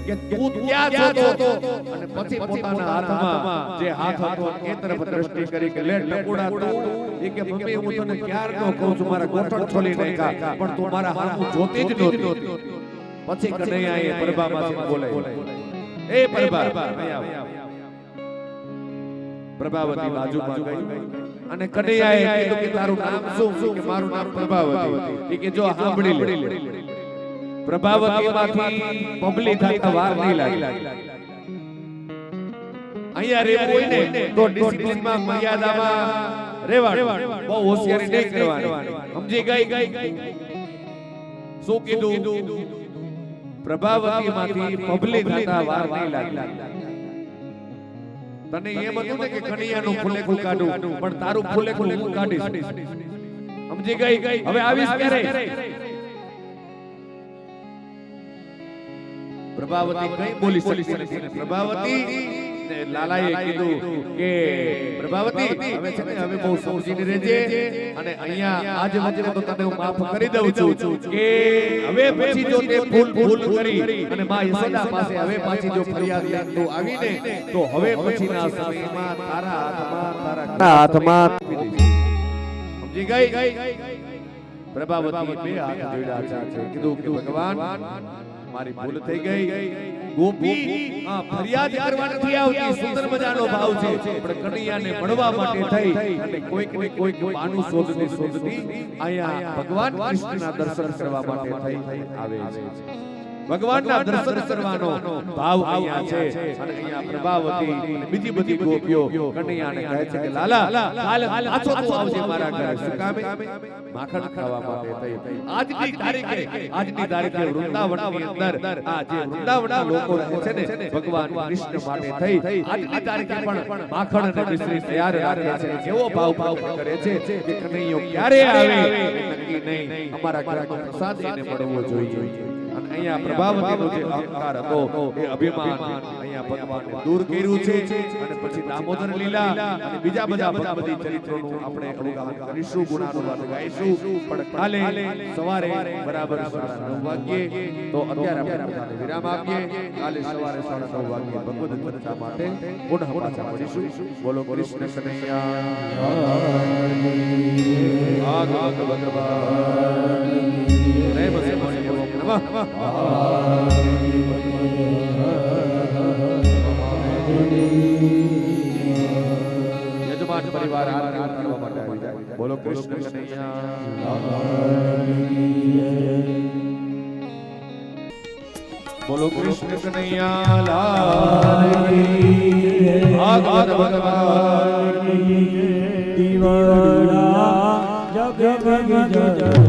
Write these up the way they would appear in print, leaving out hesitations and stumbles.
કે તું ક્યાં જોતો અને પછી પોતાના હાથમાં જે હાથ હતો એ તરફ દ્રષ્ટિ કરી કે લે ટકોડા તું એ કે મમ્મી હું તને ક્યારનો કહું છું મારા ગોઠણ છોલી નાખ્યા પણ તું મારા હાથું જોતી જ નહોતી પછી કનૈયાએ પ્રભામાંથી બોલે એ પ્રભા અહીંયા પ્રભાવતી બાજુમાં ગઈ અને કનૈયાએ કીધું કે તારું નામ શું કે મારું નામ પ્રભાવતી કે જો સાંભળી લે પ્રભાવતીમાંથી પબલી થતા વાર નહીં લાગે અહીંયા રહેવું હોય ને તો ડિસિપ્લિનમાં મર્યાદામાં રહેવાનું બહુ હોશિયારી નહીં કરવાની સમજી ગઈ શું કીધું પ્રભાવતીમાંથી પબલી થતા વાર નહીં લાગે તને એમ હતું ને કે કનૈયાનું ફૂલેકું કાઢું પણ તારું ફૂલેકું હું કાઢીશ સમજી ગઈ હવે આવીશ ક્યારે પ્રભાવતી કઈ બોલી શકતી નથી પ્રભાવતી ને લાલાએ કીધું કે પ્રભાવતી હવે છે ને હવે બહુ સમજીને રહેજે અને અહીંયા આજ વખતે તો તને હું માફ કરી દઉં છું કે હવે પછી જો તે ભૂલ કરી અને માં યશોદા પાસે હવે પાછી જો ફરિયાદ લઈને તું આવીને તો હવે પછીના સમયમાં તારા હાથમાં સમજી ગઈ પ્રભાવતી બે હાથ જોડ્યા છે કીધું કે ભગવાન મારી ભૂલ થઈ ગઈ ગોપી ફરિયાદ કરવા નથી આવતી સુંદર મજાનો ભાવ છે પણ કનૈયાને મળવા માટે થઈ અને કોઈક ને કોઈક બાનું શોધતી અહીંયા ભગવાન કૃષ્ણના દર્શન કરવા માટે થઈ આવે છે ભગવાનના દર્શન કરવાનો ભાવ અહીંયા છે અને અહીંયા પ્રભાવતી અને બીજી બધી ગોપીઓ કનૈયાને કહે છે કે લાલા કાલ પાછો તું આવજે મારા ઘરે શું કામે માખણ ખાવા માટે થઈ આજની તારીખે વૃંદાવનની અંદર આ જે વૃંદાવનના લોકો રહે છે ને ભગવાન કૃષ્ણ માટે થઈ આજની તારીખે પણ માખણ અને મિશ્રી તૈયાર રાખે છે કેવો ભાવ કરે છે કે કનૈયો ક્યારે આવે નક્કી નહીં અમારા ઘરનો પ્રસાદ એને મળવો જોઈએ અને અહીંયા પ્રભાવતીનો જે અહંકાર હતો એ અભિમાન અહીંયા ભગવાને દૂર કર્યું છે અને પછી દામોદર લીલા અને બીજા બધા ભગવતી ચરિત્રોનું આપણે અવગાહન કરીશું ગુણાનુવાદ ગાઈશું પણ કાલે સવારે બરાબર 9:30 વાગ્યે તો અત્યારે આપણે બધાને વિરામ આપીએ કાલે સવારે 9:30 વાગ્યે ભગવત ચર્ચા માટે પુનઃ પાછા મળીશું બોલો કૃષ્ણ કનૈયા આગળ ભગવાન જય બસે યજમાન પરિવાર આરતી કરવા માટે આવી જાય બોલો કૃષ્ણ કનૈયા બોલો કૃષ્ણ કનૈયા લાલ આગળ ભગવાન દીવાના જગ જગ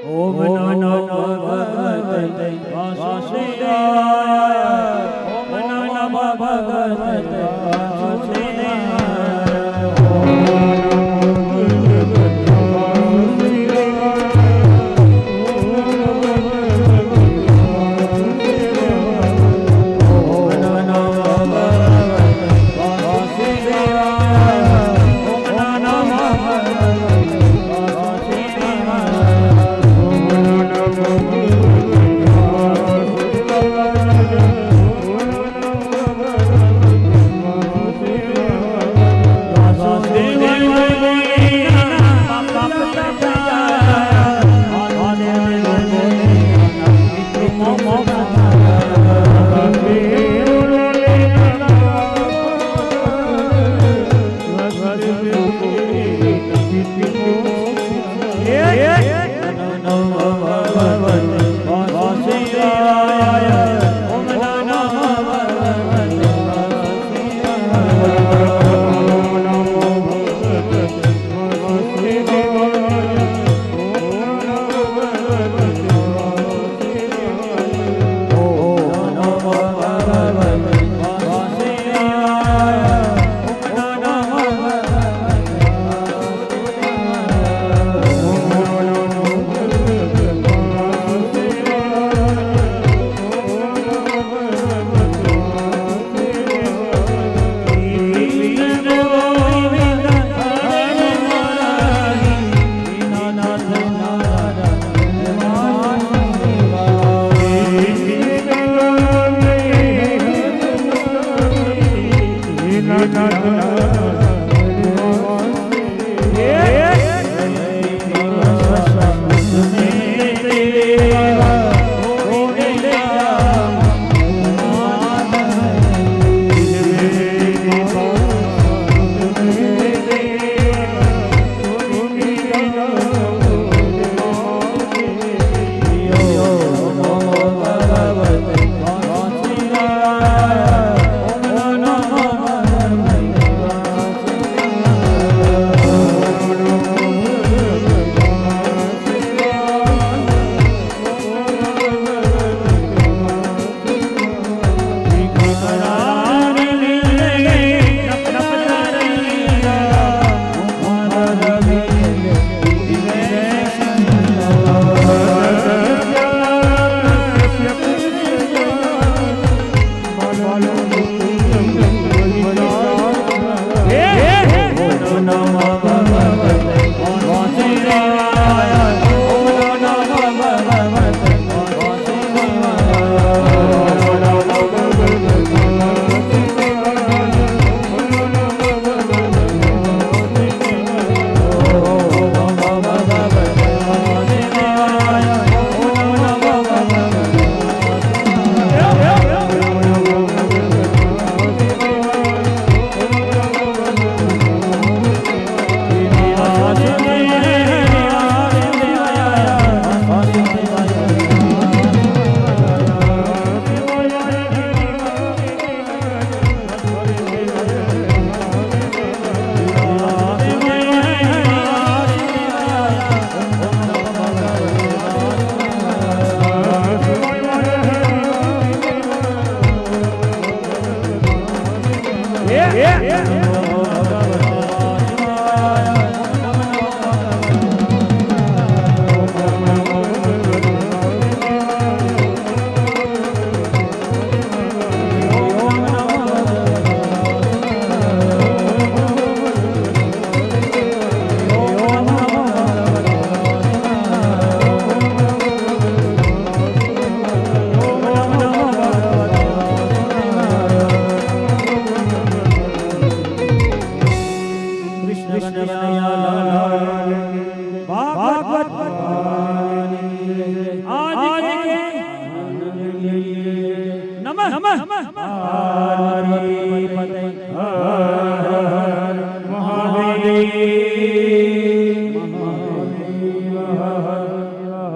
ઓમ નમો ભગવતે વાસુદેવાય. ઓમ નમો ભગવતે નમઃ પાર્વતી પતય હર